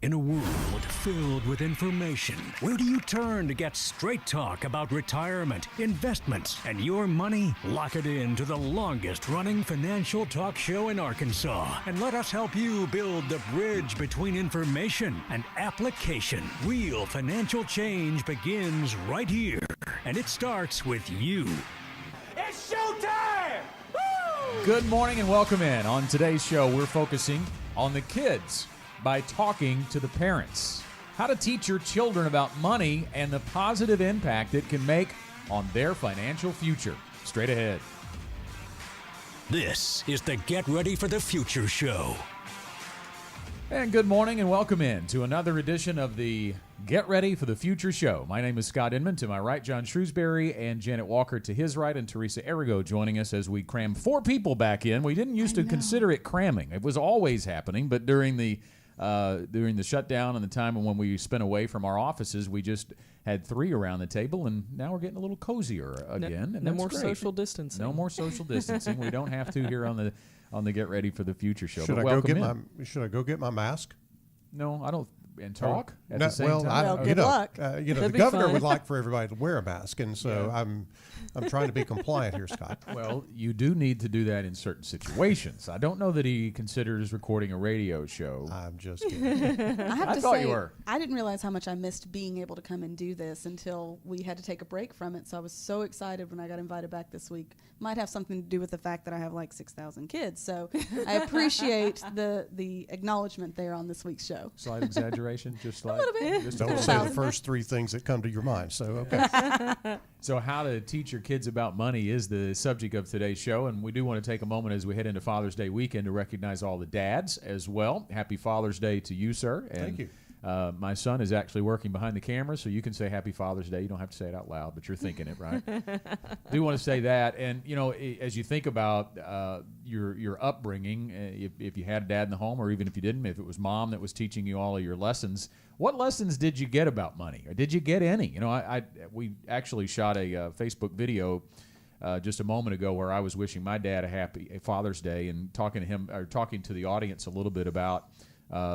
In a world filled with information, where do you turn to get straight talk about retirement, investments, and your money? Lock it in to the longest-running financial talk show in Arkansas, and let us help you build the bridge between information and application. Real financial change begins right here, and it starts with you. It's showtime! Woo! Good morning and welcome in. On today's show, we're focusing on the kids by talking to the parents. How to teach your children about money and the positive impact it can make on their financial future. Straight ahead. This is the Get Ready for the Future show. And good morning and welcome in to another edition of the Get Ready for the Future show. My name is Scott Inman. To my right, John Shrewsbury and Janet Walker to his right, and Teresa Arrigo joining us as we cram 4 people back in. We didn't used to consider it cramming. It was always happening, but during the shutdown and the time when we spent away from our offices, we just had 3 around the table, and now we're getting a little cozier again. No more social distancing. No more social distancing. We don't have to here on the Get Ready for the Future show. Should I go get my mask? No, I don't. And talk at no, the same well, time. Good luck. The governor would like for everybody to wear a mask, and so I'm trying to be compliant here, Scott. Well, you do need to do that in certain situations. I don't know that he considers recording a radio show. I'm just kidding. I thought you were. I didn't realize how much I missed being able to come and do this until we had to take a break from it. So I was so excited when I got invited back this week. Might have something to do with the fact that I have like 6,000 kids. So I appreciate the acknowledgement there on this week's show. Slight exaggeration, just slight. A little bit. Just Don't say the first 3 things that come to your mind. So, okay. So how to teach your kids about money is the subject of today's show, and we do want to take a moment as we head into Father's Day weekend to recognize all the dads as well. Happy Father's Day to you, sir. And, Thank you. My son is actually working behind the camera, so you can say Happy Father's Day. You don't have to say it out loud, but you're thinking it, right? Do want to say that. And, you know, as you think about your upbringing, if you had a dad in the home, or even if you didn't, if it was mom that was teaching you all of your lessons, what lessons did you get about money? Or did you get any? You know, we actually shot a Facebook video just a moment ago where I was wishing my dad a happy Father's Day and talking to him, or talking to the audience a little bit about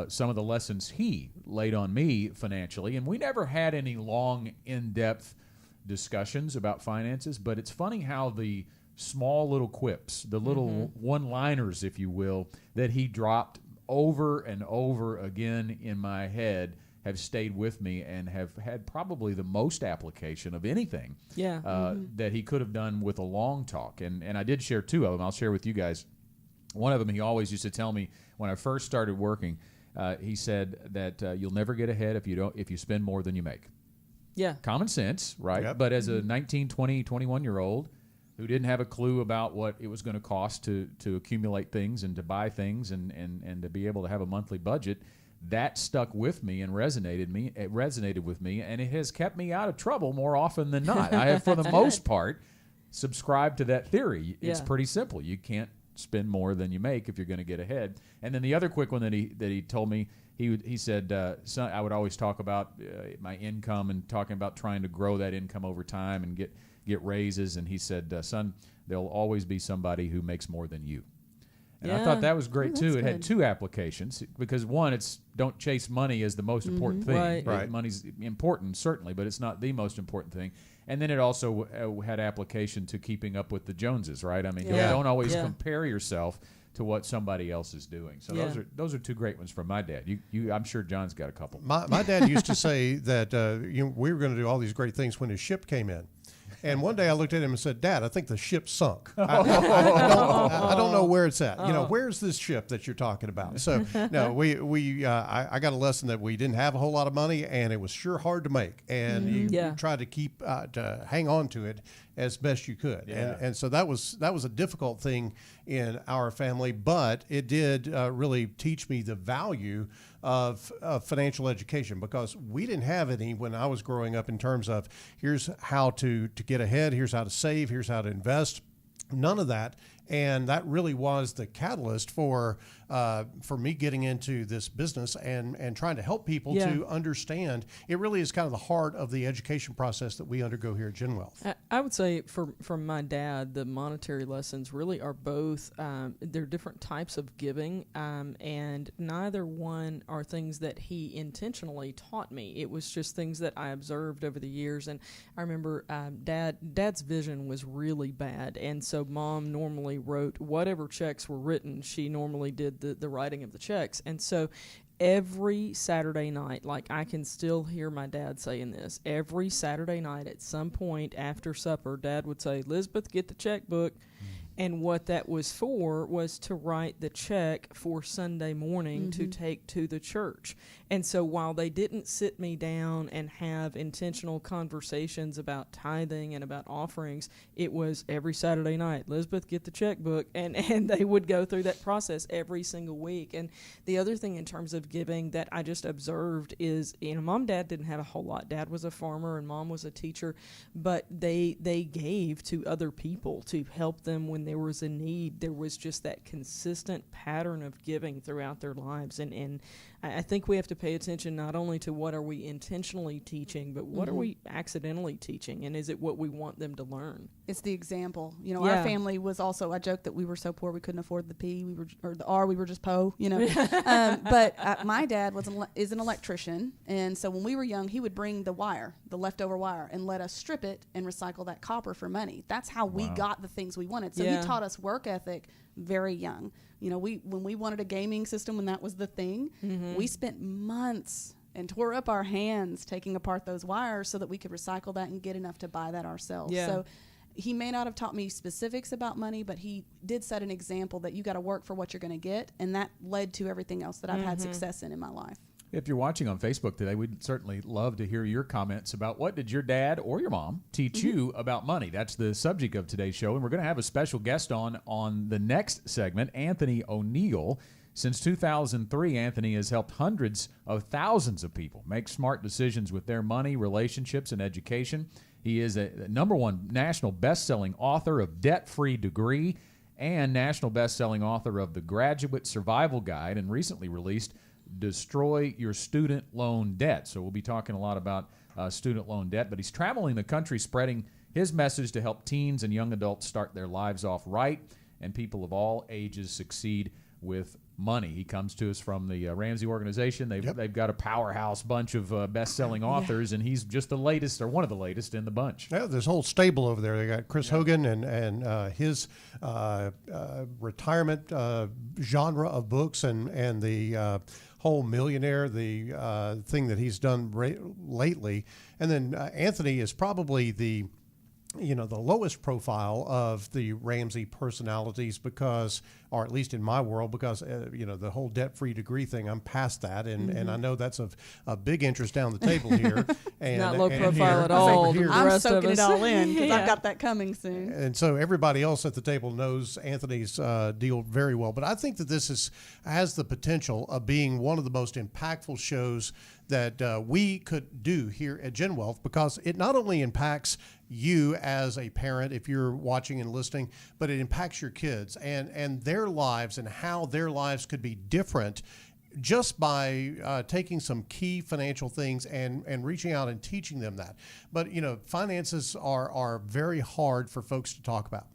some of the lessons he laid on me financially. And we never had any long, in-depth discussions about finances, but it's funny how the small little quips, the little one-liners, if you will, that he dropped over and over again in my head have stayed with me and have had probably the most application of anything that he could have done with a long talk. And I did share 2 of them. I'll share with you guys. One of them, he always used to tell me when I first started working, he said that you'll never get ahead if you spend more than you make. Yeah. Common sense, right? Yep. But as a 19, 20, 21-year-old who didn't have a clue about what it was going to cost to accumulate things and to buy things and to be able to have a monthly budget, that stuck with me and resonated with me, and it has kept me out of trouble more often than not. I have, for the most part, subscribed to that theory. It's pretty simple. You can't spend more than you make if you're going to get ahead. And then the other quick one that he told me, he said, son, I would always talk about my income and talking about trying to grow that income over time and get raises. And he said, son, there'll always be somebody who makes more than you. And I thought that was great, too. It had 2 applications, because one, it's don't chase money as the most important thing. Right. Money's important, certainly, but it's not the most important thing. And then it also had application to keeping up with the Joneses, right? I mean, don't always compare yourself to what somebody else is doing. So those are 2 great ones from my dad. I'm sure John's got a couple. My dad used to say that we were going to do all these great things when his ship came in. And one day I looked at him and said, Dad, I think the ship sunk. I don't know where it's at. You know, where's this ship that you're talking about? So, no, I got a lesson that we didn't have a whole lot of money, and it was sure hard to make. And you tried to keep, to hang on to it as best you could. Yeah. And so that was a difficult thing in our family, but it did really teach me the value of financial education, because we didn't have any when I was growing up in terms of here's how to get ahead, here's how to save, here's how to invest. None of that. And that really was the catalyst for me getting into this business and trying to help people to understand. It really is kind of the heart of the education process that we undergo here at GenWealth. I would say from my dad, the monetary lessons really are both, they're different types of giving, and neither one are things that he intentionally taught me. It was just things that I observed over the years. And I remember Dad's vision was really bad, and so Mom normally wrote whatever checks were written. She normally did the writing of the checks. And so every Saturday night, like I can still hear my dad saying this, every Saturday night at some point after supper, Dad would say, "Elizabeth, get the checkbook." And what that was for was to write the check for Sunday morning to take to the church. And so while they didn't sit me down and have intentional conversations about tithing and about offerings, it was every Saturday night, "Elizabeth, get the checkbook." And they would go through that process every single week. And the other thing in terms of giving that I just observed is, Mom and Dad didn't have a whole lot. Dad was a farmer and Mom was a teacher, but they gave to other people to help them when there was a need. There was just that consistent pattern of giving throughout their lives. And I think we have to pay attention not only to what are we intentionally teaching, but what are we accidentally teaching, and is it what we want them to learn? It's the example. Our family was also, I joked that we were so poor we couldn't afford the P, or the R, we were just po, But my dad is an electrician, and so when we were young, he would bring the leftover wire, and let us strip it and recycle that copper for money. That's how we got the things we wanted. So he taught us work ethic very young. When we wanted a gaming system, when that was the thing, we spent months and tore up our hands taking apart those wires so that we could recycle that and get enough to buy that ourselves. Yeah. So he may not have taught me specifics about money, but he did set an example that you got to work for what you're going to get, and that led to everything else that I've had success in my life. If you're watching on Facebook today, we'd certainly love to hear your comments about what did your dad or your mom teach you about money. That's the subject of today's show, and we're going to have a special guest on the next segment, Anthony ONeal. Since 2003, Anthony has helped hundreds of thousands of people make smart decisions with their money, relationships, and education. He is a #1 national best-selling author of Debt-Free Degree and national best-selling author of The Graduate Survival Guide, and recently released Destroy Your Student Loan Debt. So we'll be talking a lot about student loan debt, but he's traveling the country spreading his message to help teens and young adults start their lives off right and people of all ages succeed with money. He comes to us from the Ramsey organization. They've got a powerhouse bunch of best-selling authors, and he's just the latest, or one of the latest in the bunch. Yeah, there's a whole stable over there. They got Chris Hogan and his retirement genre of books, and the whole millionaire, the thing that he's done lately. And then Anthony is probably the lowest profile of the Ramsey personalities because, or at least in my world, because, the whole debt-free degree thing, I'm past that. And I know that's a big interest down the table here. And not low profile here, at all. here. I'm soaking it all in because I've got that coming soon. And so everybody else at the table knows Anthony's deal very well. But I think that this has the potential of being one of the most impactful shows that we could do here at GenWealth, because it not only impacts you as a parent if you're watching and listening, but it impacts your kids and their lives and how their lives could be different just by taking some key financial things and reaching out and teaching them that. But, finances are very hard for folks to talk about.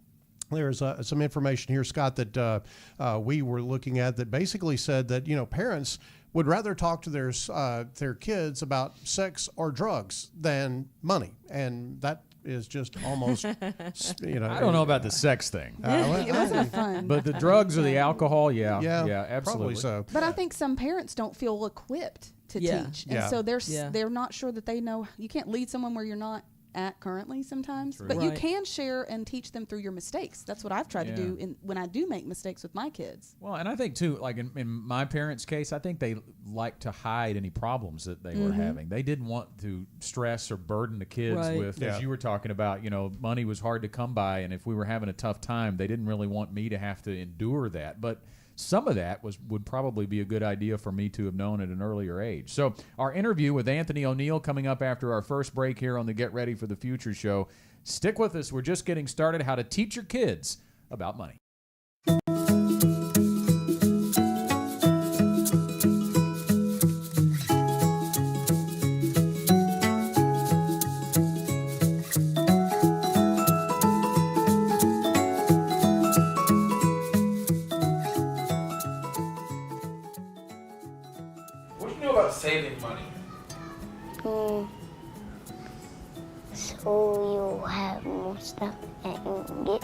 There's some information here, Scott, that we were looking at that basically said that, parents would rather talk to their kids about sex or drugs than money. And that is just almost, I don't know about the sex thing. It wasn't fun. But the drugs or the alcohol, yeah, absolutely. Probably so. But I think some parents don't feel equipped to teach. And so they're not sure that they know. You can't lead someone where you're not at currently sometimes, but you can share and teach them through your mistakes. That's what I've tried to do when I do make mistakes with my kids. Well, and I think too, like in my parents' case, I think they like to hide any problems that they were having. They didn't want to stress or burden the kids with, as you were talking about, money was hard to come by, and if we were having a tough time, they didn't really want me to have to endure that. But some of that would probably be a good idea for me to have known at an earlier age. So our interview with Anthony ONeal coming up after our first break here on the Get Ready for the Future show. Stick with us. We're just getting started. How to teach your kids about money. so you'll have more stuff that you can get.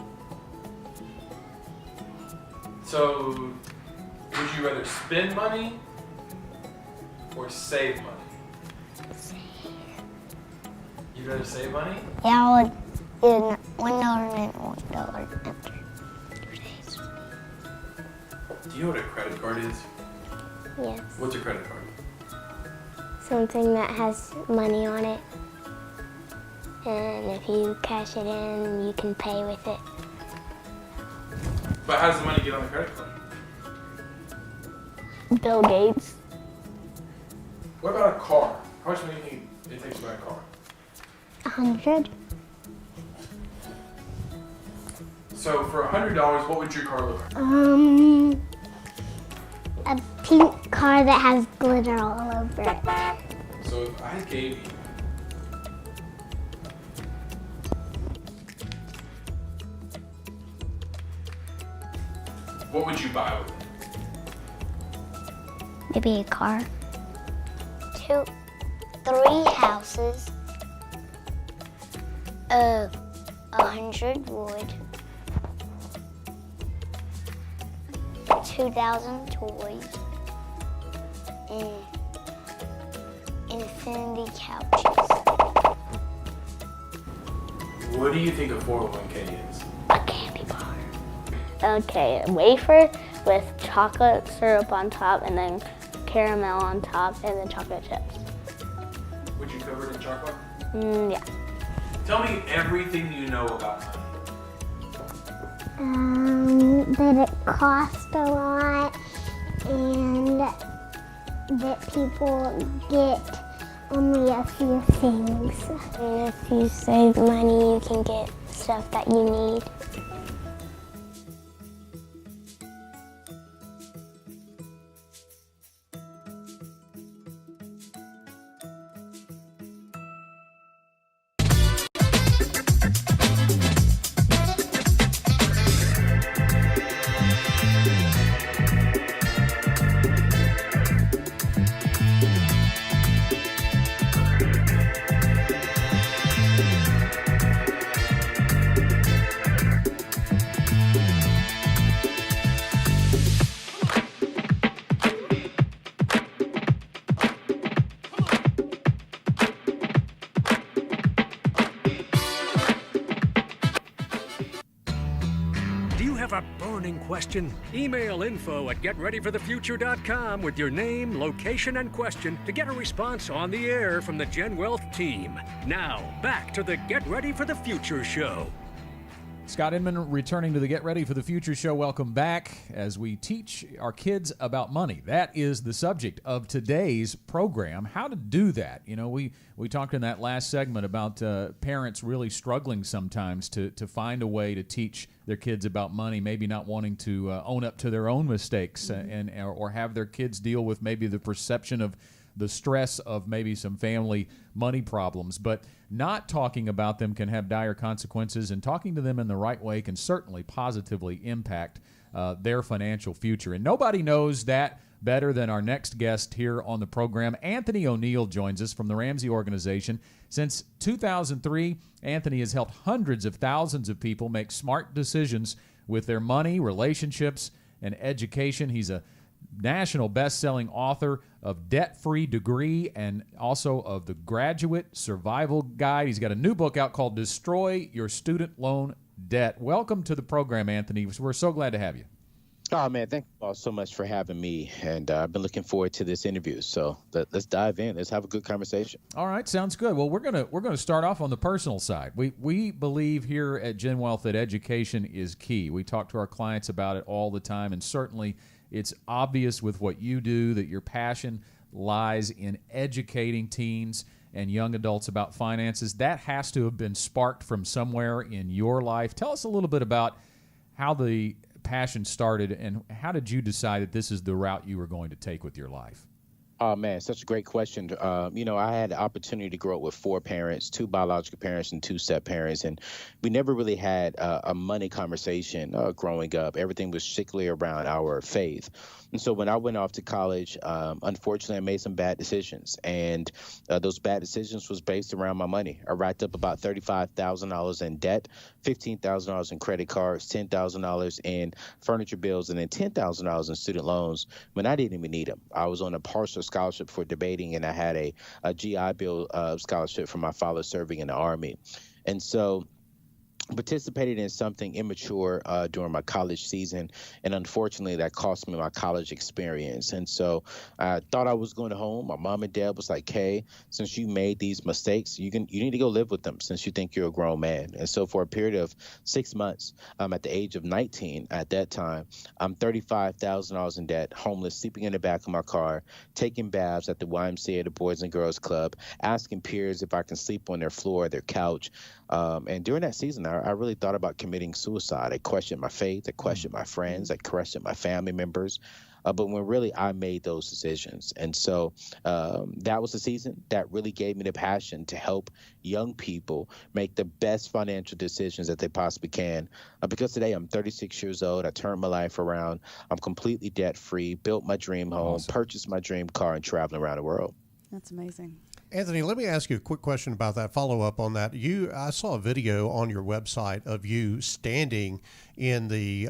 So, would you rather spend money or save money? You'd rather save money? Yeah, I would get $1 and $1 after 2 days. Do you know what a credit card is? Yes. What's a credit card? Something that has money on it. And if you cash it in, you can pay with it. But how does the money get on the credit card? Bill Gates. What about a car? How much money do you think it takes to buy a car? 100. So for $100, what would your car look like? A pink car that has glitter all over it. So if I gave you what would you buy with it? Maybe a car. 2, 3 houses. 100 wood. 2,000 toys. And infinity couches. What do you think a 401k is? A candy bar. Okay, a wafer with chocolate syrup on top and then caramel on top and then chocolate chips. Would you cover it in chocolate? Yeah. Tell me everything you know about money. That it costs a lot and that people get only a few things. And if you save money, you can get stuff that you need. Do you have a burning question? Email info@getreadyforthefuture.com with your name, location, and question to get a response on the air from the Gen Wealth team. Now, back to the Get Ready for the Future show. Scott Inman returning to the Get Ready for the Future show. Welcome back as we teach our kids about money. That is the subject of today's program, how to do that. You know, we talked in that last segment about parents really struggling sometimes to find a way to teach their kids about money, maybe not wanting to own up to their own mistakes or have their kids deal with maybe the perception of the stress of maybe some family money problems. But not talking about them can have dire consequences, and talking to them in the right way can certainly positively impact their financial future. And nobody knows that better than our next guest here on the program. Anthony ONeal joins us from the Ramsey Organization. Since 2003, Anthony has helped hundreds of thousands of people make smart decisions with their money, relationships, and education. He's a national best-selling author of Debt-Free Degree and also of the Graduate Survival Guide. He's got a new book out called Destroy Your Student Loan Debt. Welcome to the program, Anthony. We're so glad to have you. Oh, man, thank you all so much for having me, and I've been looking forward to this interview. So let's dive in. Let's have a good conversation. All right, sounds good. Well, we're gonna start off on the personal side. We believe here at Gen Wealth that education is key. We talk to our clients about it all the time, and certainly it's obvious with what you do that your passion lies in educating teens and young adults about finances. That has to have been sparked from somewhere in your life. Tell us a little bit about how the passion started and how did you decide that this is the route you were going to take with your life? Oh man, such a great question. I had the opportunity to grow up with four parents, two biological parents and two step parents, and we never really had a money conversation growing up. Everything was strictly around our faith. And so when I went off to college, unfortunately, I made some bad decisions, and those bad decisions was based around my money. I racked up about $35,000 in debt, $15,000 in credit cards, $10,000 in furniture bills, and then $10,000 in student loans when I didn't even need them. I was on a partial scholarship for debating, and I had a GI Bill scholarship from my father serving in the Army. And so participated in something immature during my college season, and unfortunately that cost me my college experience. And so I thought I was going home. My mom and dad was like, hey, since you made these mistakes, you need to go live with them since you think you're a grown man. And so for a period of 6 months, at the age of 19 at that time, I'm $35,000 in debt, homeless, sleeping in the back of my car, taking baths at the YMCA, the Boys and Girls Club, asking peers if I can sleep on their floor, their couch. And during that season, I really thought about committing suicide. I questioned my faith. I questioned my friends. I questioned my family members. But when really I made those decisions. And so that was the season that really gave me the passion to help young people make the best financial decisions that they possibly can. Because today I'm 36 years old. I turned my life around. I'm completely debt free, built my dream home, Awesome. Purchased my dream car, and traveling around the world. That's amazing. Anthony, let me ask you a quick question about that, follow up on that. I saw a video on your website of you standing in the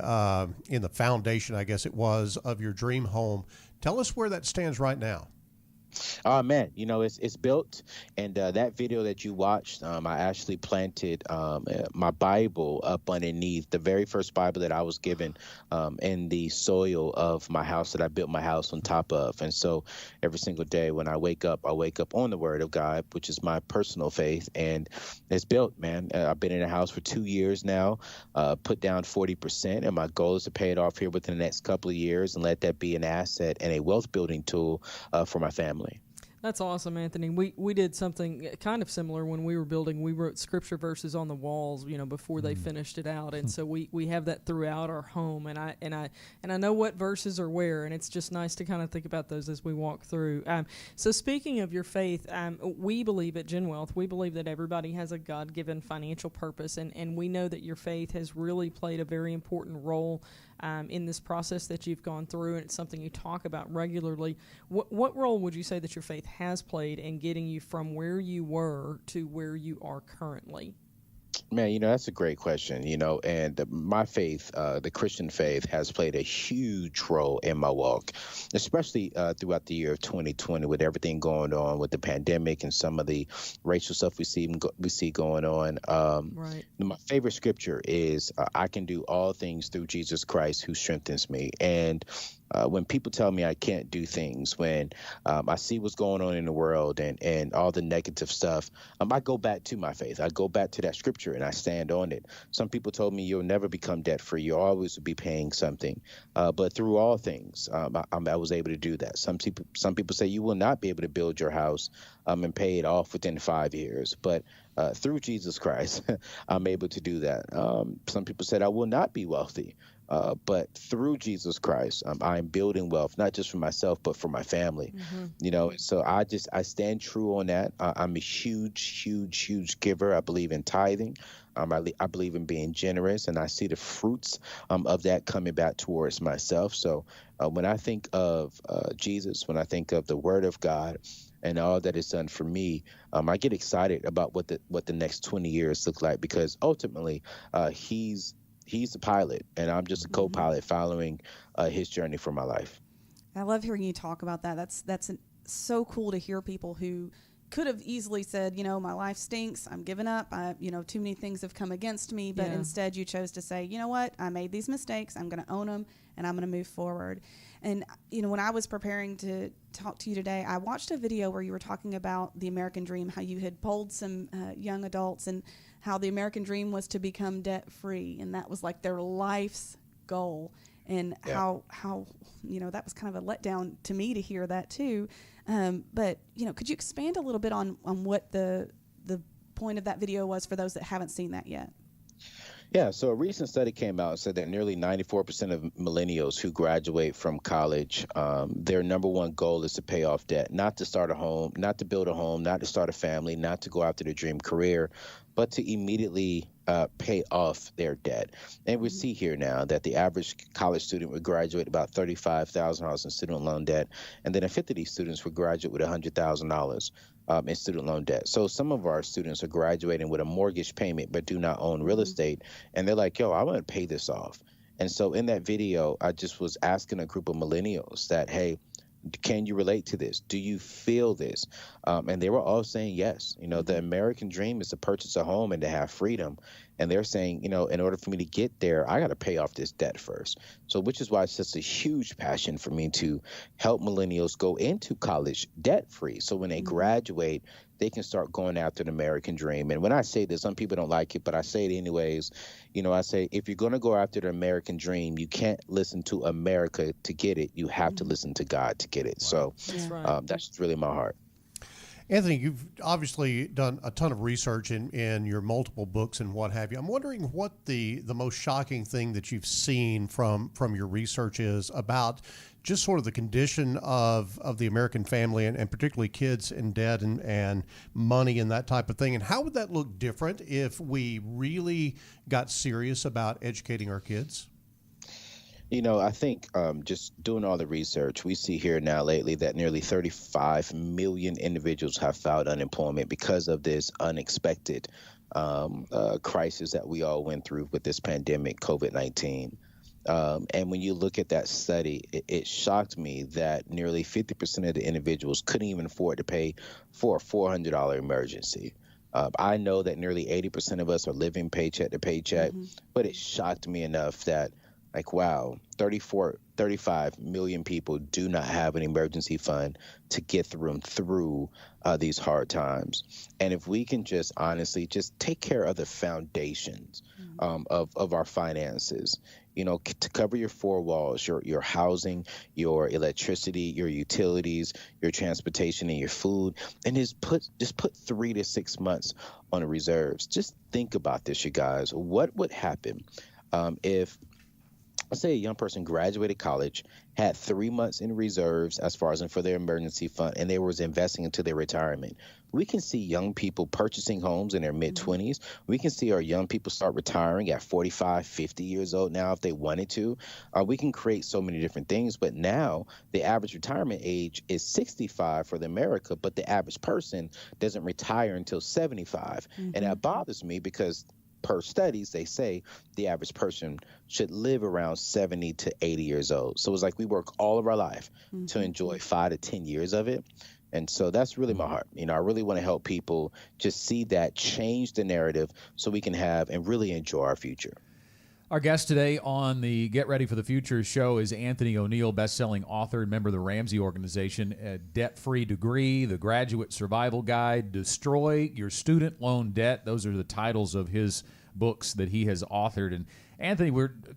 foundation, I guess it was, of your dream home. Tell us where that stands right now. Oh man, it's built, and that video that you watched, I actually planted my Bible up underneath, the very first Bible that I was given in the soil of my house that I built my house on top of. And so every single day when I wake up on the Word of God, which is my personal faith, and it's built, man. I've been in the house for 2 years now, put down 40%, and my goal is to pay it off here within the next couple of years and let that be an asset and a wealth building tool for my family. That's awesome, Anthony. We did something kind of similar when we were building. We wrote scripture verses on the walls, before they finished it out, and so we have that throughout our home. And I know what verses are where, and it's just nice to kind of think about those as we walk through. So speaking of your faith, we believe at Gen Wealth, we believe that everybody has a God-given financial purpose, and we know that your faith has really played a very important role in this process that you've gone through, and it's something you talk about regularly. What role would you say that your faith has played in getting you from where you were to where you are currently? Man, that's a great question, and my faith, the Christian faith, has played a huge role in my walk, especially throughout the year of 2020 with everything going on with the pandemic and some of the racial stuff we see going on. Right. My favorite scripture is, I can do all things through Jesus Christ who strengthens me. And when people tell me I can't do things, when I see what's going on in the world and all the negative stuff, I go back to my faith. I go back to that scripture and I stand on it. Some people told me you'll never become debt free. You'll always be paying something. But through all things, I was able to do that. Some people say you will not be able to build your house and pay it off within 5 years. But through Jesus Christ, I'm able to do that. Some people said I will not be wealthy. But through Jesus Christ, I'm building wealth, not just for myself, but for my family. Mm-hmm. So I stand true on that. I'm a huge giver. I believe in tithing. I believe in being generous, and I see the fruits of that coming back towards myself. So when I think of Jesus, when I think of the Word of God and all that is done for me, I get excited about what the next 20 years look like, because ultimately He's the pilot, and I'm just a co-pilot following his journey for my life. I love hearing you talk about that. That's so cool to hear people who could have easily said, my life stinks, I'm giving up, too many things have come against me, but instead you chose to say, you know what, I made these mistakes, I'm going to own them, and I'm going to move forward. And, when I was preparing to talk to you today, I watched a video where you were talking about the American dream, how you had polled some young adults, and how the American dream was to become debt-free, and that was like their life's goal. And how that was kind of a letdown to me to hear that too. But could you expand a little bit on what the point of that video was for those that haven't seen that yet? Yeah, so a recent study came out and said that nearly 94% of millennials who graduate from college, their number one goal is to pay off debt, not to start a home, not to build a home, not to start a family, not to go after their dream career, but to immediately pay off their debt. And we see here now that the average college student would graduate about $35,000 in student loan debt, and then a fifth of these students would graduate with $100,000 in student loan debt. So some of our students are graduating with a mortgage payment but do not own real estate, and they're like, yo, I want to pay this off. And so in that video, I just was asking a group of millennials that, hey, can you relate to this? Do you feel this? And they were all saying yes. You know, the American dream is to purchase a home and to have freedom. And they're saying, you know, in order for me to get there, I got to pay off this debt first. So which is why it's such a huge passion for me to help millennials go into college debt free. So when they graduate, they can start going after the American dream. And when I say this, some people don't like it, but I say it anyways. You know, I say, if you're going to go after the American dream, you can't listen to America to get it. You have to listen to God to get it. Wow. So that's, right. That's really my heart. Anthony, you've obviously done a ton of research in your multiple books and what have you. I'm wondering what the most shocking thing that you've seen from your research is about just sort of the condition of the American family and particularly kids in debt and money and that type of thing. And how would that look different if we really got serious about educating our kids? You know, I think just doing all the research, we see here now lately that nearly 35 million individuals have filed unemployment because of this unexpected crisis that we all went through with this pandemic, COVID-19. And when you look at that study, it shocked me that nearly 50% of the individuals couldn't even afford to pay for a $400 emergency. I know that nearly 80% of us are living paycheck to paycheck, but it shocked me enough that, like, wow, 35 million people do not have an emergency fund to get through these hard times. And if we can just honestly just take care of the foundations of our finances, you know, to cover your four walls, your housing, your electricity, your utilities, your transportation, and your food, and just put 3 to 6 months on the reserves. Just think about this, you guys. What would happen if, let's say, a young person graduated college, had 3 months in reserves as far as for their emergency fund, and they was investing into their retirement? We can see young people purchasing homes in their mid-20s. We can see our young people start retiring at 45, 50 years old now if they wanted to. We can create so many different things, but now the average retirement age is 65 for America, but the average person doesn't retire until 75. And that bothers me because per studies, they say the average person should live around 70 to 80 years old. So it's like we work all of our life to enjoy 5 to 10 years of it. And so that's really my heart. You know, I really want to help people just see that, change the narrative so we can have and really enjoy our future. Our guest today on the Get Ready for the Future show is Anthony ONeal, best-selling author and member of the Ramsey Organization, a Debt-Free Degree, The Graduate Survival Guide, Destroy Your Student Loan Debt. Those are the titles of his books that he has authored. And Anthony,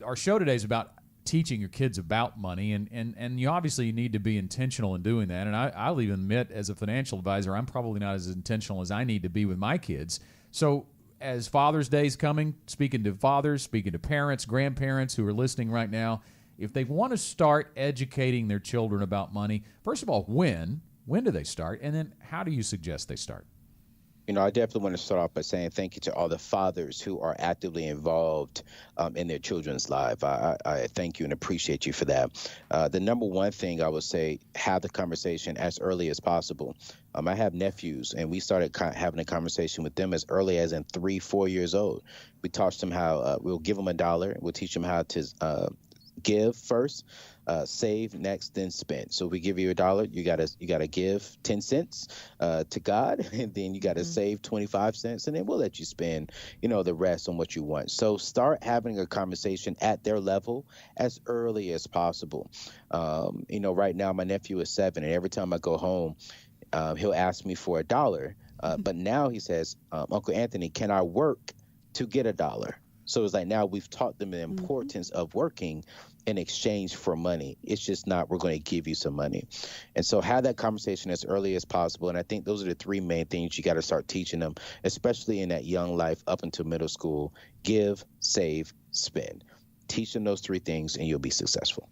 our show today is about teaching your kids about money, and you obviously need to be intentional in doing that. And I'll even admit, as a financial advisor, I'm probably not as intentional as I need to be with my kids. So as Father's Day is coming, speaking to fathers, speaking to parents, grandparents who are listening right now, if they want to start educating their children about money, first of all, when do they start? And then how do you suggest they start? You know, I definitely want to start off by saying thank you to all the fathers who are actively involved in their children's life. I thank you and appreciate you for that. The number one thing I would say, have the conversation as early as possible. I have nephews, and we started having a conversation with them as early as in 3-4 years old. We taught them how we'll give them $1. We'll teach them how to give first, save next, then spend. So if we give you $1, you gotta give 10 cents to God, and then you gotta save 25 cents, and then we'll let you spend, you know, the rest on what you want. So start having a conversation at their level as early as possible. You know, right now my nephew is 7, and every time I go home, he'll ask me for $1. But now he says, Uncle Anthony, can I work to get $1? So it's like now we've taught them the importance of working in exchange for money. It's just not, we're going to give you some money. And so have that conversation as early as possible. And I think those are the three main things you got to start teaching them, especially in that young life up until middle school. Give, save, spend. Teach them those three things and you'll be successful.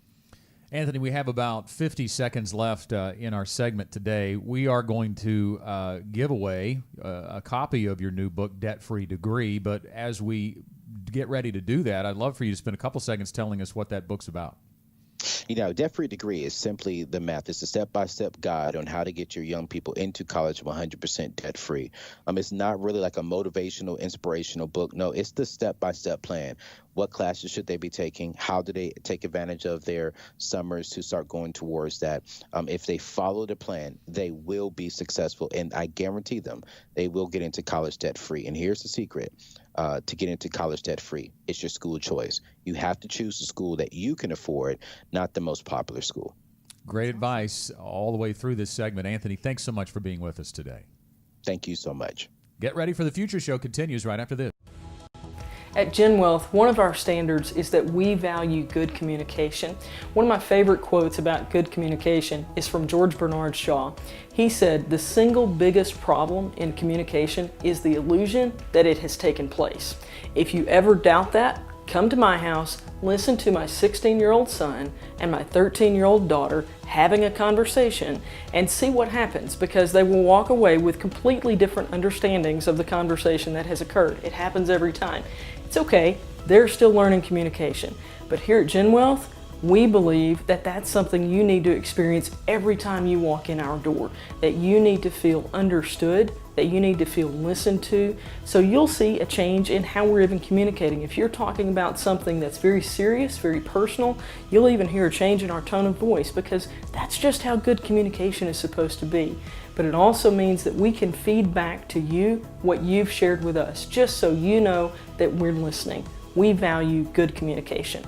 Anthony, we have about 50 seconds left in our segment today. We are going to give away a copy of your new book, Debt-Free Degree. But as we get ready to do that, I'd love for you to spend a couple seconds telling us what that book's about. You know, Debt-Free Degree is simply the math. It's a step-by-step guide on how to get your young people into college 100% debt-free. It's not really like a motivational, inspirational book. No, it's the step-by-step plan. What classes should they be taking? How do they take advantage of their summers to start going towards that? If they follow the plan, they will be successful. And I guarantee them they will get into college debt-free. And here's the secret. To get into college debt-free, it's your school choice. You have to choose the school that you can afford, not the most popular school. Great advice all the way through this segment. Anthony, thanks so much for being with us today. Thank you so much. Get ready for the Future Show continues right after this. At Gen Wealth, one of our standards is that we value good communication. One of my favorite quotes about good communication is from George Bernard Shaw. He said, "The single biggest problem in communication is the illusion that it has taken place. If you ever doubt that, come to my house, listen to my 16-year-old son and my 13-year-old daughter having a conversation and see what happens, because they will walk away with completely different understandings of the conversation that has occurred. It happens every time. It's okay, they're still learning communication. But here at Gen Wealth, we believe that that's something you need to experience every time you walk in our door, that you need to feel understood, that you need to feel listened to. So you'll see a change in how we're even communicating. If you're talking about something that's very serious, very personal, you'll even hear a change in our tone of voice, because that's just how good communication is supposed to be. But it also means that we can feed back to you what you've shared with us, just so you know that we're listening. We value good communication.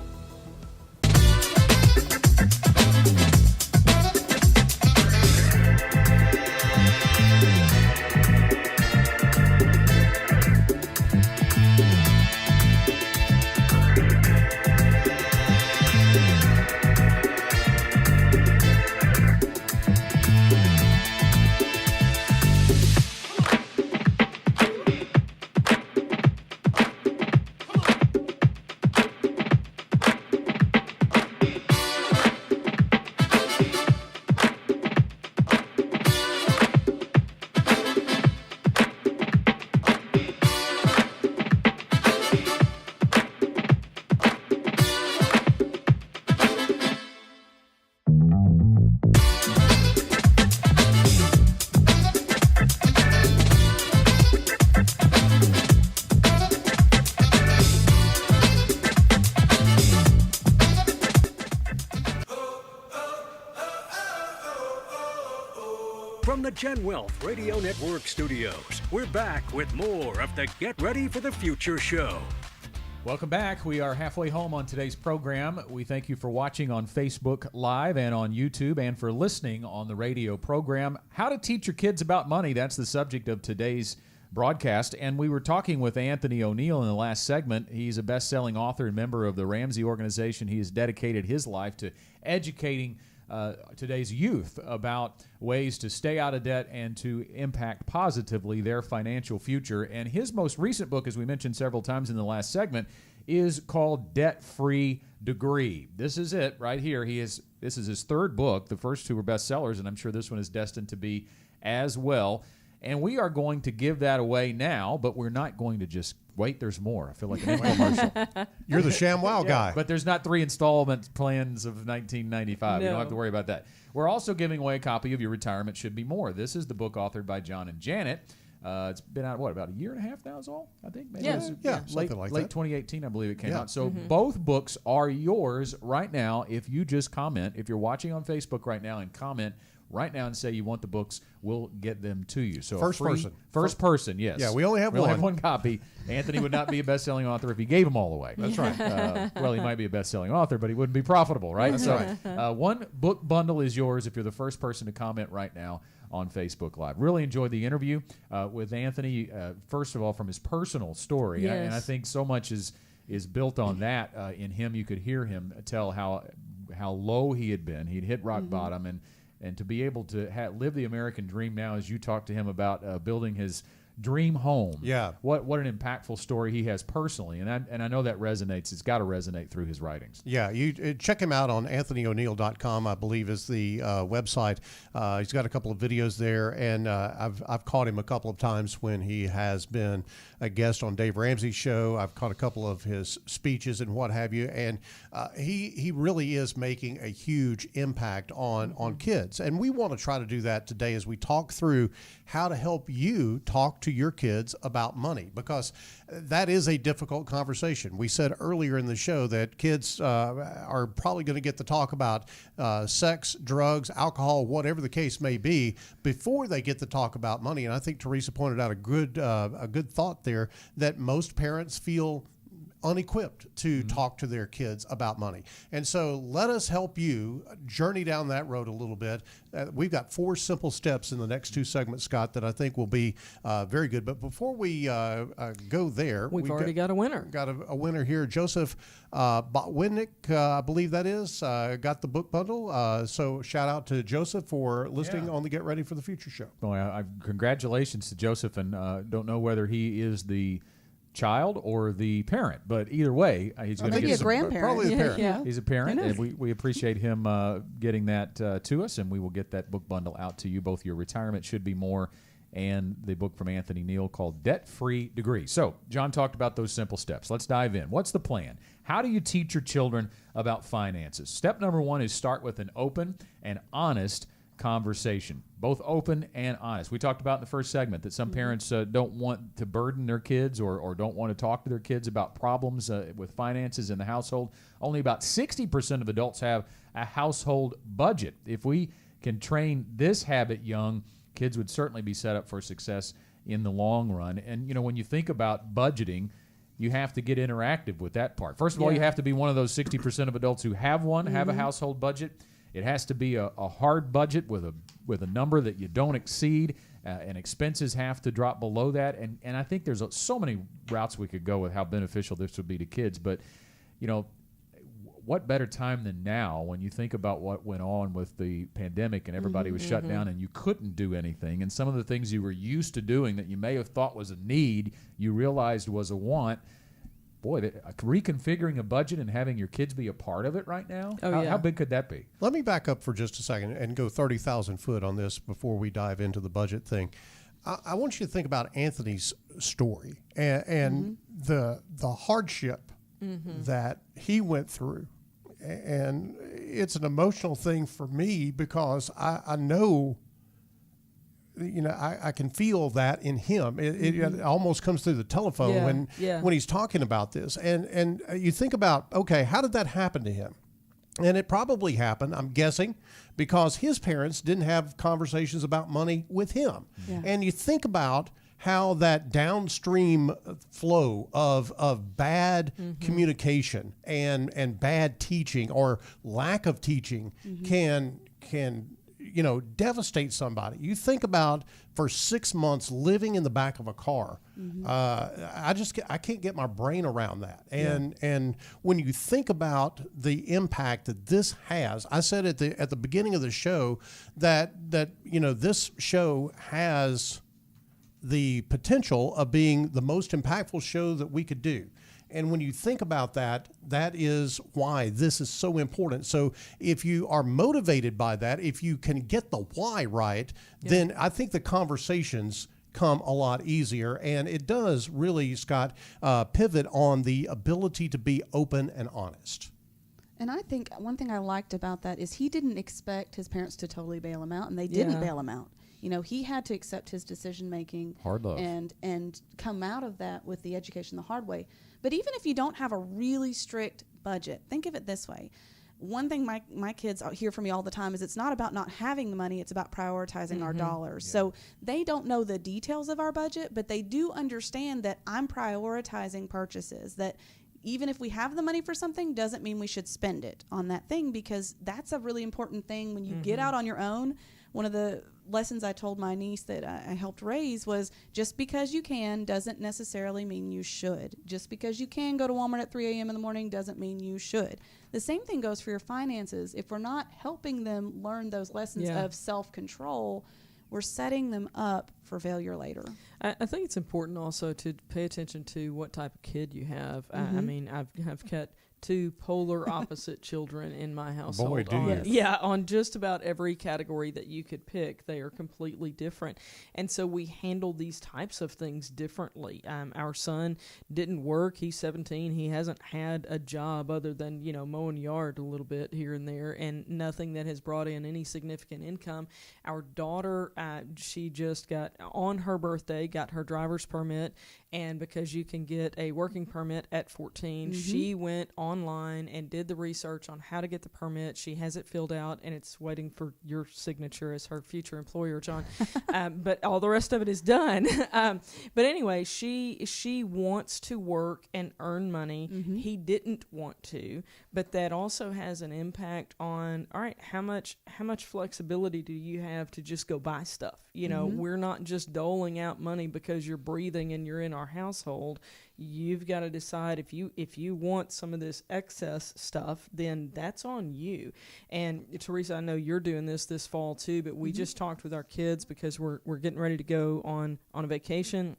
From the Gen Wealth Radio Network studios, we're back with more of the Get Ready for the Future show. Welcome back. We are halfway home on today's program. We thank you for watching on Facebook Live and on YouTube, and for listening on the radio program. How to teach your kids about money, that's the subject of today's broadcast. And we were talking with Anthony ONeal in the last segment. He's a best-selling author and member of the Ramsey organization. He has dedicated his life to educating today's youth about ways to stay out of debt and to impact positively their financial future. And his most recent book, as we mentioned several times in the last segment, is called Debt-Free Degree. This is it right here. This is his third book. The first two were bestsellers, and I'm sure this one is destined to be as well. And we are going to give that away now, but we're not going to just wait. There's more. I feel like an infomercial. You're the ShamWow guy. But there's not 3 installment plans of $19.95. No. You don't have to worry about that. We're also giving away a copy of Your Retirement Should Be More. This is the book authored by John and Janet. It's been out, about a year and a half now is all, I think? Maybe Yeah. It was, Yeah, something like late that. 2018, I believe it came Yeah. out. So both books are yours right now if you just comment. If you're watching on Facebook right now and comment right now and say you want the books, we'll get them to you. So First person. First person, yes. Yeah, we only have only one. have one copy. Anthony would not be a best-selling author if he gave them all away. That's right. Well, he might be a best-selling author, but he wouldn't be profitable, right? That's right. One book bundle is yours if you're the first person to comment right now on Facebook Live. Really enjoyed the interview with Anthony, first of all, from his personal story. Yes. And I think so much is is built on that. In him, you could hear him tell how low he had been. He'd hit rock bottom, and to be able to live the American dream now, as you talk to him about building his dream home. Yeah. What an impactful story he has personally, and I know that resonates. It's got to resonate through his writings. Yeah, you check him out on AnthonyONeal.com, I believe is the website. He's got a couple of videos there, and I've caught him a couple of times when he has been a guest on Dave Ramsey's show. I've caught a couple of his speeches and what have you, and he really is making a huge impact on kids. And we want to try to do that today as we talk through how to help you talk to your kids about money, because that is a difficult conversation. We said earlier in the show that kids are probably going to get to talk about sex, drugs, alcohol, whatever the case may be, before they get to talk about money. And I think Teresa pointed out a good thought there, that most parents feel unequipped to talk to their kids about money. And so let us help you journey down that road a little bit. We've got 4 simple steps in the next 2 segments, Scott, that I think will be very good. But before we go there, we've already got a winner. Got a winner here. Joseph Botwinnik, I believe that is, got the book bundle. So shout out to Joseph for listening on the Get Ready for the Future show. Boy, congratulations to Joseph, and don't know whether he is the child or the parent, but either way, he's going to get a grandparent. Probably a parent. Yeah. He's a parent, and we appreciate him getting that to us, and we will get that book bundle out to you, both your Retirement Should Be More and the book from Anthony ONeal called Debt Free Degree. So John talked about those simple steps. Let's dive in. What's the plan? How do you teach your children about finances? Step number 1 is start with an open and honest conversation, both open and honest. We talked about in the first segment that some parents don't want to burden their kids or don't want to talk to their kids about problems with finances in the household. Only about 60% of adults have a household budget. If we can train this habit young, kids would certainly be set up for success in the long run. And, when you think about budgeting, you have to get interactive with that part. First of all, you have to be one of those 60% of adults who have a household budget. It has to be a hard budget with a number that you don't exceed, and expenses have to drop below that. And I think there's so many routes we could go with how beneficial this would be to kids. But, what better time than now when you think about what went on with the pandemic and everybody was shut down and you couldn't do anything. And some of the things you were used to doing that you may have thought was a need, you realized was a want. Boy, reconfiguring a budget and having your kids be a part of it right now, how big could that be? Let me back up for just a second and go 30,000 foot on this before we dive into the budget thing. I want you to think about Anthony's story and the hardship that he went through. And it's an emotional thing for me because I know, I can feel that in him. It almost comes through the telephone when he's talking about this. And you think about, okay, how did that happen to him? And it probably happened, I'm guessing, because his parents didn't have conversations about money with him. Yeah. And you think about how that downstream flow of bad communication and bad teaching or lack of teaching can devastate somebody. You think about for 6 months living in the back of a car. I can't get my brain around that. And when you think about the impact that this has, I said at the beginning of the show that this show has the potential of being the most impactful show that we could do. And when you think about that, that is why this is so important. So if you are motivated by that, if you can get the why right, then I think the conversations come a lot easier. And it does really, Scott, pivot on the ability to be open and honest. And I think one thing I liked about that is he didn't expect his parents to totally bail him out, and they didn't bail him out. He had to accept his decision-making hard love. And come out of that with the education the hard way. But even if you don't have a really strict budget, think of it this way. One thing my kids hear from me all the time is it's not about not having the money, it's about prioritizing our dollars. So they don't know the details of our budget, but they do understand that I'm prioritizing purchases, that even if we have the money for something doesn't mean we should spend it on that thing, because that's a really important thing when you get out on your own. one of the lessons I told my niece that I helped raise was just because you can doesn't necessarily mean you should. Just because you can go to Walmart at 3 a.m. in the morning doesn't mean you should. The same thing goes for your finances. If we're not helping them learn those lessons of self-control, we're setting them up for failure later. I think it's important also to pay attention to what type of kid you have. I mean, I've got two polar opposite children in my household. Boy, do you. Yeah, on just about every category that you could pick, they are completely different. And so we handle these types of things differently. Our son didn't work. He's 17. He hasn't had a job other than, mowing yard a little bit here and there, and nothing that has brought in any significant income. Our daughter, she just got, on her birthday, got her driver's permit, and because you can get a working permit at 14, she went online and did the research on how to get the permit. She has it filled out, and it's waiting for your signature as her future employer, John. But all the rest of it is done. But anyway, she wants to work and earn money. He didn't want to, but that also has an impact on, all right, how much flexibility do you have to just go buy stuff? We're not just doling out money because you're breathing and you're in our household. You've got to decide if you want some of this excess stuff, then that's on you. And Teresa, I know you're doing this fall too, but we just talked with our kids because we're getting ready to go on a vacation.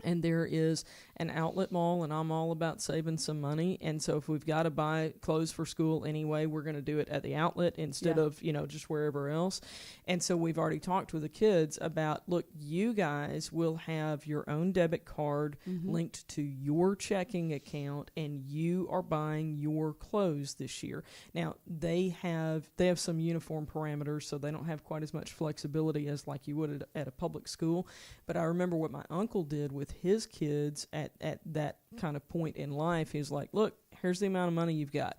And there is an outlet mall, and I'm all about saving some money. And so if we've got to buy clothes for school anyway, we're going to do it at the outlet instead of, just wherever else. And so we've already talked with the kids about, look, you guys will have your own debit card linked to your checking account, and you are buying your clothes this year. Now, they have some uniform parameters, so they don't have quite as much flexibility as like you would at a public school. But I remember what my uncle did with his kids at that kind of point in life. He's like, look, here's the amount of money you've got.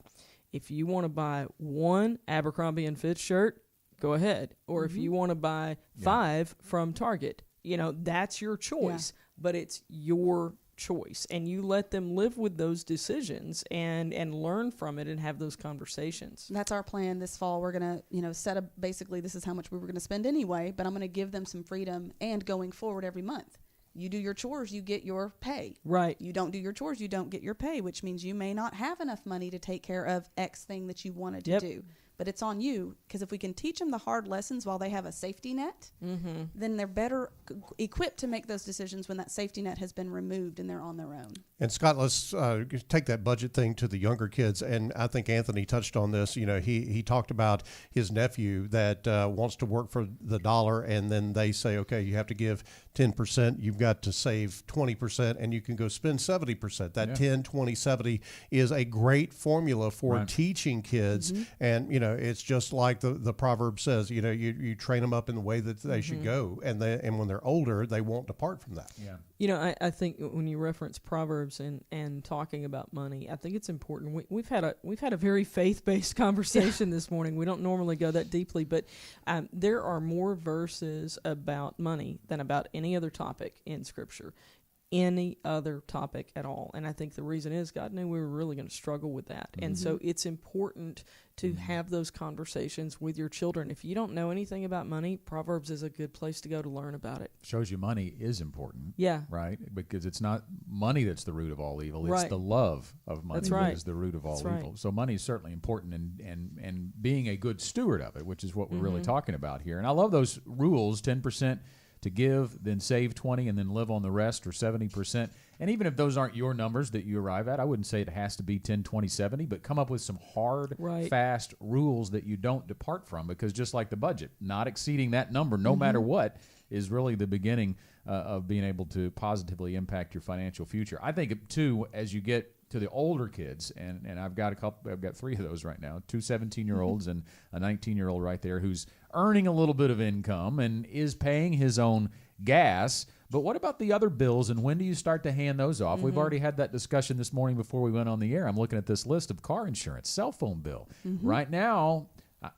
If you want to buy one Abercrombie and Fitch shirt, go ahead. Or if you want to buy 5 from Target, that's your choice, but it's your choice. And you let them live with those decisions and learn from it and have those conversations. That's our plan this fall. We're going to, set up basically this is how much we were going to spend anyway, but I'm going to give them some freedom, and going forward every month. You do your chores, you get your pay. Right. You don't do your chores, you don't get your pay, which means you may not have enough money to take care of X thing that you wanted to do. But it's on you, because if we can teach them the hard lessons while they have a safety net, then they're better equipped to make those decisions when that safety net has been removed and they're on their own. And Scott, let's take that budget thing to the younger kids. And I think Anthony touched on this. He talked about his nephew that wants to work for the dollar, and then they say, okay, you have to give 10%, you've got to save 20%, and you can go spend 70%. That 10, 20, 70 is a great formula for teaching kids. And, it's just like the proverb says, you train them up in the way that they should go. And when they're older, they won't depart from that. Yeah. I think when you reference Proverbs and talking about money, I think it's important. We've had a very faith-based conversation this morning. We don't normally go that deeply, but there are more verses about money than about any other topic in Scripture. Any other topic at all. And I think the reason is God knew we were really going to struggle with that. And so it's important to have those conversations with your children. If you don't know anything about money, Proverbs is a good place to go to learn about it. Shows you money is important. Yeah. Right? Because it's not money that's the root of all evil. It's the love of money that is the root of all evil. So money is certainly important, and being a good steward of it, which is what we're really talking about here. And I love those rules, 10% to give, then save 20, and then live on the rest, or 70%. And even if those aren't your numbers that you arrive at, I wouldn't say it has to be 10, 20, 70, but come up with some hard, fast rules that you don't depart from, because just like the budget, not exceeding that number no matter what is really the beginning of being able to positively impact your financial future. I think, too, as you get to the older kids, and I've got 3 of those right now, 2 17-year-olds and a 19-year-old right there who's earning a little bit of income and is paying his own gas. But what about the other bills, and when do you start to hand those off? We've already had that discussion this morning before we went on the air. I'm looking at this list of car insurance, cell phone bill. Right now,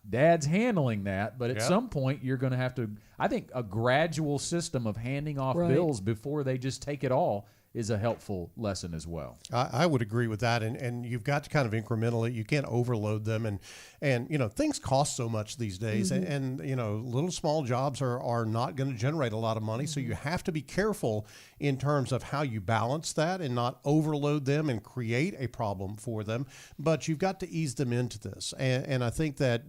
Dad's handling that, but at some point you're going to have to, I think, a gradual system of handing off bills before they just take it all is a helpful lesson as well. I would agree with that, and you've got to kind of incrementally. You can't overload them, and things cost so much these days, and little small jobs are not going to generate a lot of money, so you have to be careful in terms of how you balance that and not overload them and create a problem for them. But you've got to ease them into this, and I think that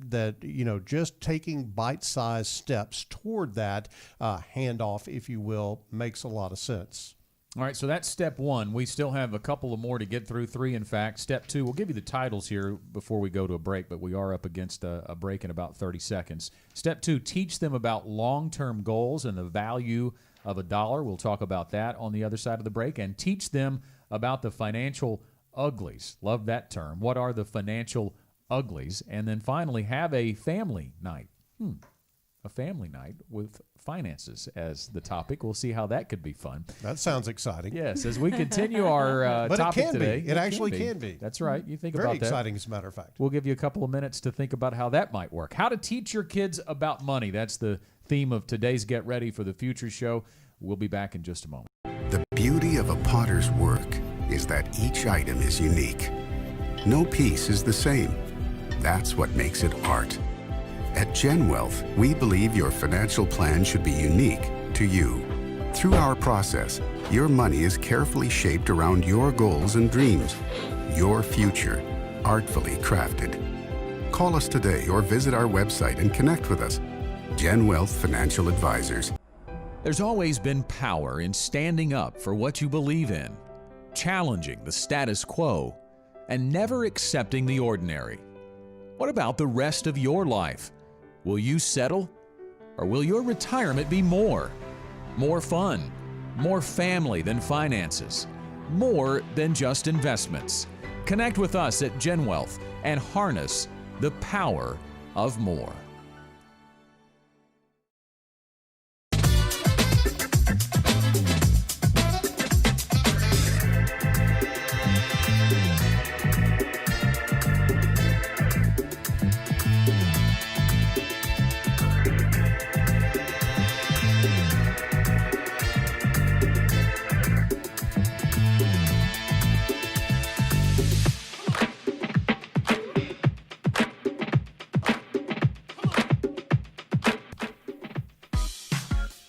just taking bite-sized steps toward that handoff, if you will, makes a lot of sense. All right, so that's step one. We still have a couple of more to get through, 3 in fact. Step 2, we'll give you the titles here before we go to a break, but we are up against a break in about 30 seconds. Step 2, teach them about long-term goals and the value of $1. We'll talk about that on the other side of the break. And teach them about the financial uglies. Love that term. What are the financial uglies? And then finally, have a family night. A family night with finances as the topic. We'll see how that could be fun. That sounds exciting. Yes, as we continue our but topic it can today. Be. It actually can be. That's right. You think Very about that. Very exciting, as a matter of fact. We'll give you a couple of minutes to think about how that might work. How to teach your kids about money. That's the theme of today's Get Ready for the Future show. We'll be back in just a moment. The beauty of a potter's work is that each item is unique. No piece is the same. That's what makes it art. At Gen Wealth, we believe your financial plan should be unique to you. Through our process, your money is carefully shaped around your goals and dreams. Your future, artfully crafted. Call us today or visit our website and connect with us. Gen Wealth Financial Advisors. There's always been power in standing up for what you believe in, challenging the status quo, and never accepting the ordinary. What about the rest of your life? Will you settle? Or will your retirement be more? More fun, more family than finances, more than just investments. Connect with us at Gen Wealth and harness the power of more.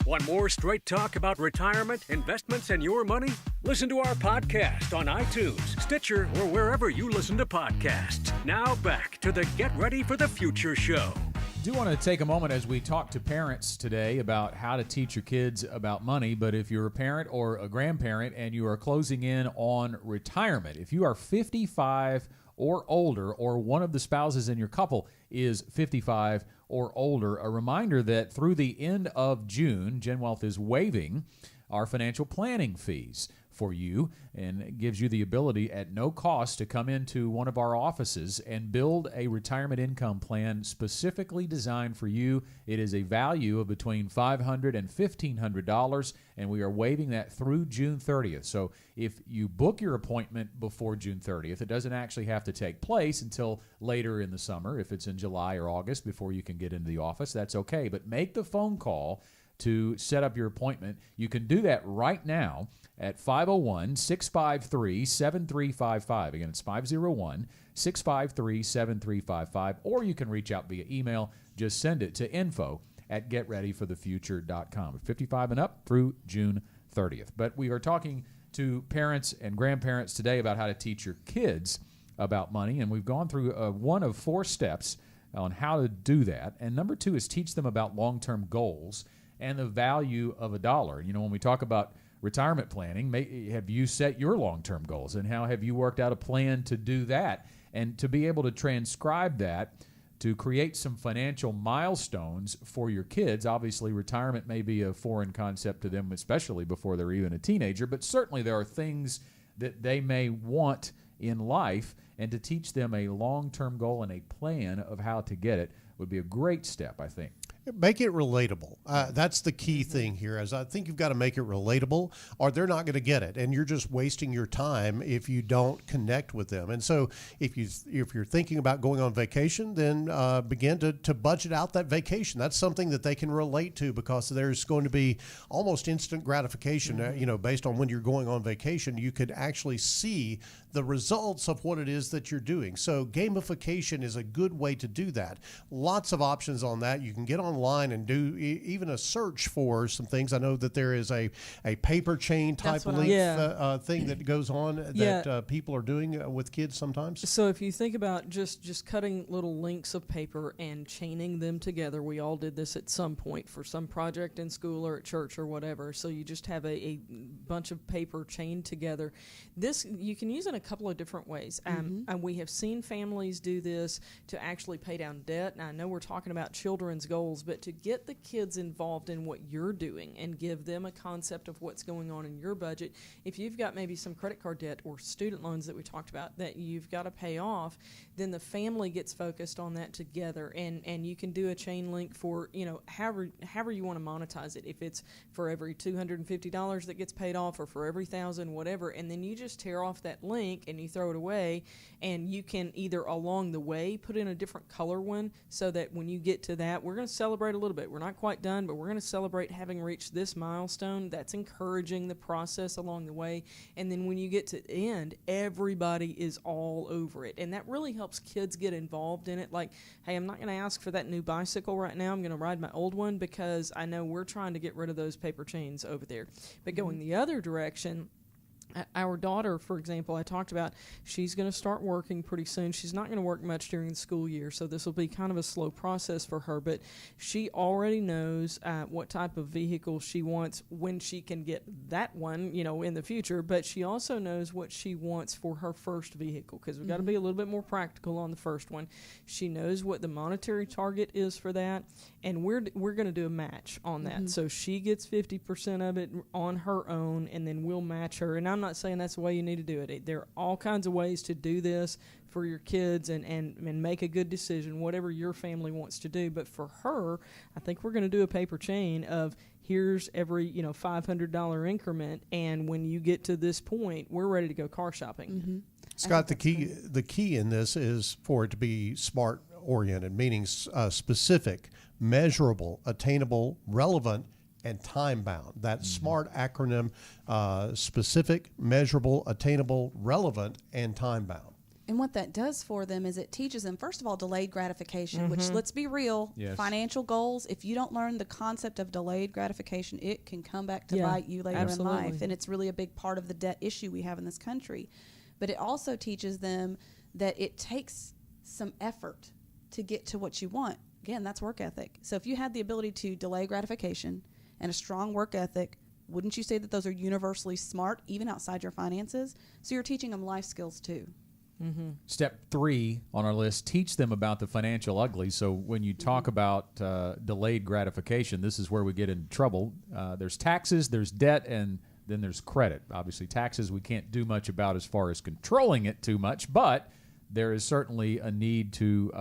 Want more straight talk about retirement, investments, and your money? Listen to our podcast on iTunes, Stitcher, or wherever you listen to podcasts. Now back to the Get Ready for the Future show. I do want to take a moment as we talk to parents today about how to teach your kids about money. But if you're a parent or a grandparent and you are closing in on retirement, if you are 55 or older, or one of the spouses in your couple is 55 or older, a reminder that through the end of June, Gen Wealth is waiving our financial planning fees for you, and it gives you the ability at no cost to come into one of our offices and build a retirement income plan specifically designed for you. It is a value of between $500 and $1,500, and we are waiving that through June 30th. So if you book your appointment before June 30th, it doesn't actually have to take place until later in the summer. If it's in July or August before you can get into the office, that's okay. But make the phone call to set up your appointment. You can do that right now at 501-653-7355. Again, it's 501-653-7355. Or you can reach out via email. Just send it to info@getreadyforthefuture.com. 55 and up through June 30th. But we are talking to parents and grandparents today about how to teach your kids about money. And we've gone through one of 4 steps on how to do that. And number 2 is teach them about long-term goals and the value of $1. You know, when we talk about retirement planning, have you set your long-term goals, and how have you worked out a plan to do that? And to be able to transcribe that, to create some financial milestones for your kids. Obviously, retirement may be a foreign concept to them, especially before they're even a teenager, but certainly there are things that they may want in life, and to teach them a long-term goal and a plan of how to get it would be a great step, I think. Make it relatable. That's the key thing here. As I think you've got to make it relatable, or they're not going to get it, and you're just wasting your time if you don't connect with them. And so, if you're thinking about going on vacation, then begin to budget out that vacation. That's something that they can relate to, because there's going to be almost instant gratification. Based on when you're going on vacation, you could actually see the results of what it is that you're doing. So gamification is a good way to do that. Lots of options on that. You can get online and do even a search for some things. I know that there is a paper chain type link thing that goes on that people are doing with kids sometimes. So if you think about just cutting little links of paper and chaining them together, we all did this at some point for some project in school or at church or whatever. So you just have a bunch of paper chained together. This you can use in a couple of different ways. And we have seen families do this to actually pay down debt. And I know we're talking about children's goals, but to get the kids involved in what you're doing and give them a concept of what's going on in your budget. If you've got maybe some credit card debt or student loans that we talked about that you've got to pay off, then the family gets focused on that together. And you can do a chain link for, however you want to monetize it. If it's for every $250 that gets paid off or for every $1,000, whatever, and then you just tear off that link and you throw it away, and you can either along the way put in a different color one so that when you get to that, we're going to celebrate a little bit. We're not quite done, but we're going to celebrate having reached this milestone. That's encouraging the process along the way. And then when you get to the end, everybody is all over it. And that really helps kids get involved in it. Like, hey, I'm not going to ask for that new bicycle right now. I'm going to ride my old one because I know we're trying to get rid of those paper chains over there. But going the other direction, our daughter, for example, I talked about, she's going to start working pretty soon. She's not going to work much during the school year, so this will be kind of a slow process for her, but she already knows what type of vehicle she wants when she can get that one, in the future, but she also knows what she wants for her first vehicle, because we've got to be a little bit more practical on the first one. She knows what the monetary target is for that, and we're going to do a match on that. So she gets 50% of it on her own, and then we'll match her. And I'm not saying that's the way you need to do it. There are all kinds of ways to do this for your kids and make a good decision, whatever your family wants to do. But for her, I think we're going to do a paper chain of here's every $500 increment, and when you get to this point, we're ready to go car shopping. Scott, the key in this is for it to be SMART oriented, meaning specific, measurable, attainable, relevant, and time-bound. That SMART acronym, specific, measurable, attainable, relevant, and time-bound. And what that does for them is it teaches them, first of all, delayed gratification, which, let's be real, financial goals, if you don't learn the concept of delayed gratification, it can come back to bite you later in life. And it's really a big part of the debt issue we have in this country. But it also teaches them that it takes some effort to get to what you want. Again, that's work ethic. So if you had the ability to delay gratification and a strong work ethic, wouldn't you say that those are universally smart, even outside your finances? So you're teaching them life skills too. Step 3 on our list, teach them about the financial ugly. So when you talk about delayed gratification, this is where we get in trouble. There's taxes, there's debt, and then there's credit. Obviously, taxes we can't do much about as far as controlling it too much, but there is certainly a need to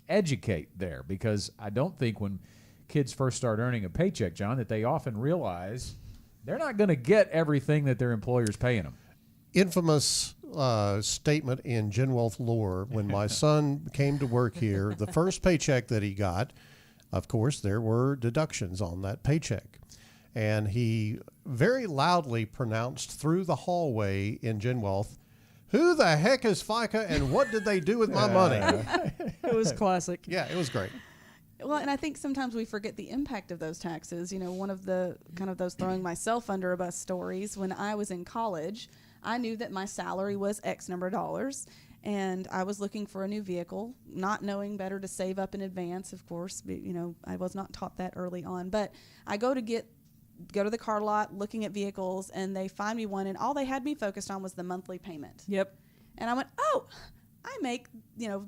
educate there, because I don't think when kids first start earning a paycheck, John, that they often realize they're not going to get everything that their employer's paying them. Infamous statement in Gen Wealth lore. When my son came to work here, the first paycheck that he got, of course, there were deductions on that paycheck. And he very loudly pronounced through the hallway in Gen Wealth, "Who the heck is FICA and what did they do with my money?" It was classic. Yeah, it was great. Well, and I think sometimes we forget the impact of those taxes. One of the kind of those throwing myself under a bus stories, when I was in college, I knew that my salary was X number of dollars, and I was looking for a new vehicle, not knowing better to save up in advance, of course. I was not taught that early on. But I go to the car lot looking at vehicles, and they find me one, and all they had me focused on was the monthly payment. Yep. And I went, oh, I make,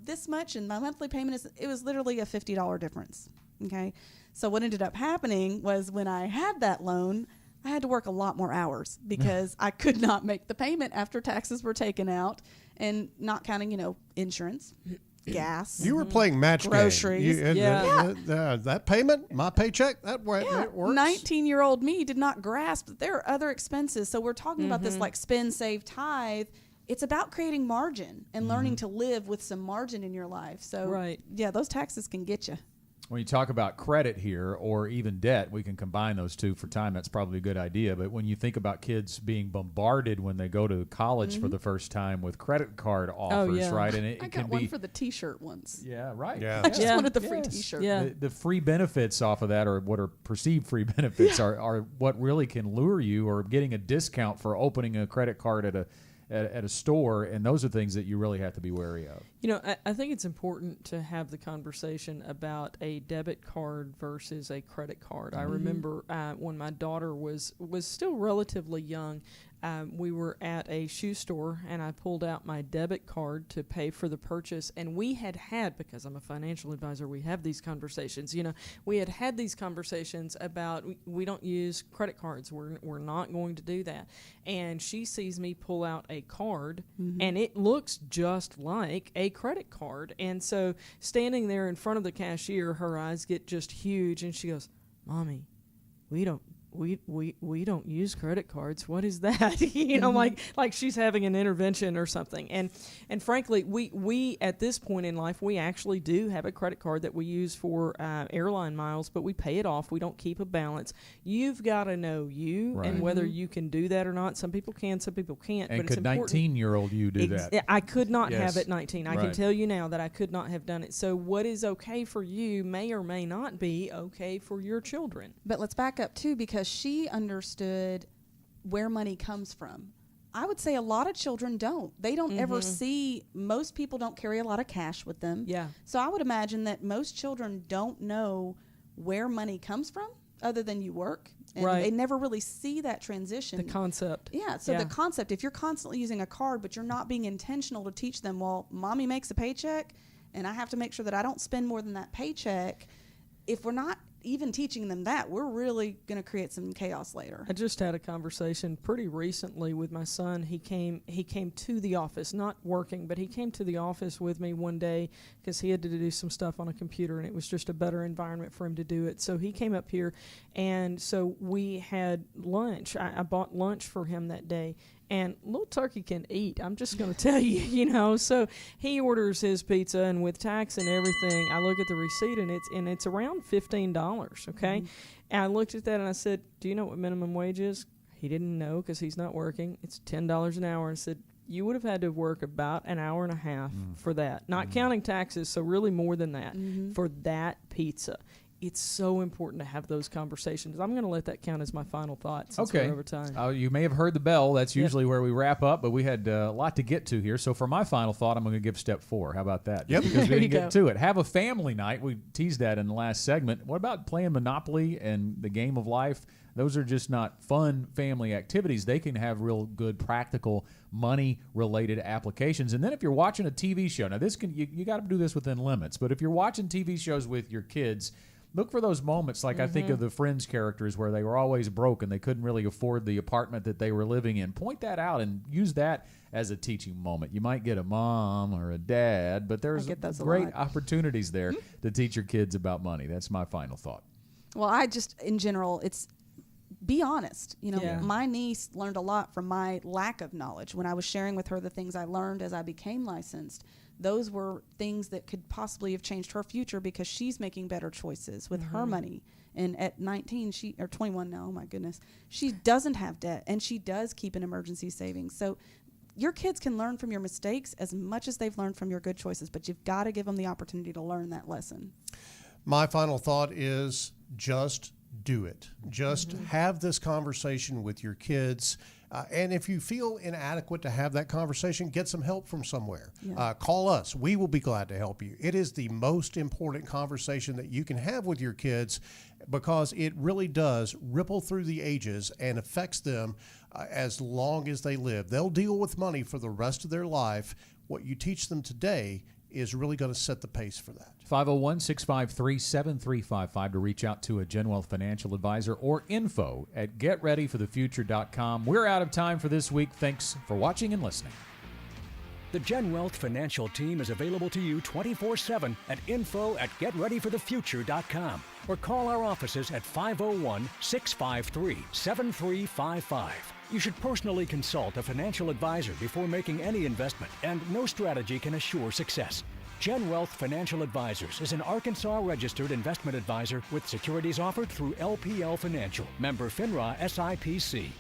this much, and my monthly payment it was literally a $50 difference. Okay. So what ended up happening was when I had that loan, I had to work a lot more hours because I could not make the payment after taxes were taken out, and not counting, insurance. gas. You were playing match groceries. That payment, my paycheck, that works. 19-year-old me did not grasp that there are other expenses. So we're talking about this like spend, save, tithe. It's about creating margin and learning to live with some margin in your life. So yeah, those taxes can get you. When you talk about credit here or even debt, we can combine those two for time. That's probably a good idea. But when you think about kids being bombarded when they go to college for the first time with credit card offers, right? And I got one for the T-shirt once. Yeah, right. Yeah. I just wanted the free T-shirt. Yeah. The free benefits off of that, or what are perceived free benefits, are what really can lure you, or getting a discount for opening a credit card at a store, and those are things that you really have to be wary of. You know, I think it's important to have the conversation about a debit card versus a credit card. I remember when my daughter was still relatively young, we were at a shoe store, and I pulled out my debit card to pay for the purchase, and we had, because I'm a financial advisor, we have these conversations. You know, we had these conversations about we don't use credit cards. We're not going to do that. And she sees me pull out a card, and it looks just like a credit card. And so standing there in front of the cashier, her eyes get just huge, and she goes, "Mommy, we don't use credit cards. What is that?" You know, like she's having an intervention or something. And frankly, we at this point in life, we actually do have a credit card that we use for airline miles, but we pay it off. We don't keep a balance. You've got to know you and whether you can do that or not. Some people can, some people can't. And but could it's important. 19-year-old you do that? I could not Yes. have at 19. I can tell you now that I could not have done it. So what is okay for you may or may not be okay for your children. But let's back up too, because she understood where money comes from. I would say a lot of children don't. They don't ever see, most people don't carry a lot of cash with them. Yeah. So I would imagine that most children don't know where money comes from other than you work. And they never really see that transition. The concept. Yeah. So the concept, if you're constantly using a card, but you're not being intentional to teach them, well, mommy makes a paycheck and I have to make sure that I don't spend more than that paycheck. If we're not even teaching them that, we're really going to create some chaos later. I just had a conversation pretty recently with my son. He came to the office, not working, but he came to the office with me one day because he had to do some stuff on a computer, and it was just a better environment for him to do it. So he came up here, and so we had lunch. I bought lunch for him that day. And little turkey can eat. I'm just going to tell you, you know. So he orders his pizza, and with tax and everything, I look at the receipt, and it's around $15. Okay, and I looked at that and I said, "Do you know what minimum wage is?" He didn't know because he's not working. It's $10 an hour. And I said, "You would have had to work about an hour and a half for that, not counting taxes. So really more than that for that pizza." It's so important to have those conversations. I'm going to let that count as my final thought since we're over time. You may have heard the bell. That's usually where we wrap up, but we had a lot to get to here. So for my final thought, I'm going to give step 4. How about that? Yep. Because we didn't get to it. Have a family night. We teased that in the last segment. What about playing Monopoly and the game of life? Those are just not fun family activities. They can have real good practical money-related applications. And then if you're watching a TV show, now this can you got to do this within limits, but if you're watching TV shows with your kids, look for those moments like I think of the Friends characters where they were always broke and they couldn't really afford the apartment that they were living in. Point that out and use that as a teaching moment. You might get a mom or a dad, but there's great opportunities there to teach your kids about money. That's my final thought. Well, I just, in general, it's be honest. You know, my niece learned a lot from my lack of knowledge. When I was sharing with her the things I learned as I became licensed, those were things that could possibly have changed her future because she's making better choices with her money. And at 19, or 21 now, oh my goodness, she doesn't have debt and she does keep an emergency savings. So your kids can learn from your mistakes as much as they've learned from your good choices, but you've got to give them the opportunity to learn that lesson. My final thought is just do it. Just have this conversation with your kids. And if you feel inadequate to have that conversation, get some help from somewhere. Call us. We will be glad to help you. It is the most important conversation that you can have with your kids because it really does ripple through the ages and affects them as long as they live. They'll deal with money for the rest of their life. What you teach them today is really going to set the pace for that. 501-653-7355 to reach out to a GenWealth financial advisor or info@getreadyforthefuture.com. We're out of time for this week. Thanks for watching and listening. The Gen Wealth Financial Team is available to you 24/7 at info@getreadyforthefuture.com or call our offices at 501-653-7355. You should personally consult a financial advisor before making any investment, and no strategy can assure success. Gen Wealth Financial Advisors is an Arkansas-registered investment advisor with securities offered through LPL Financial, member FINRA SIPC.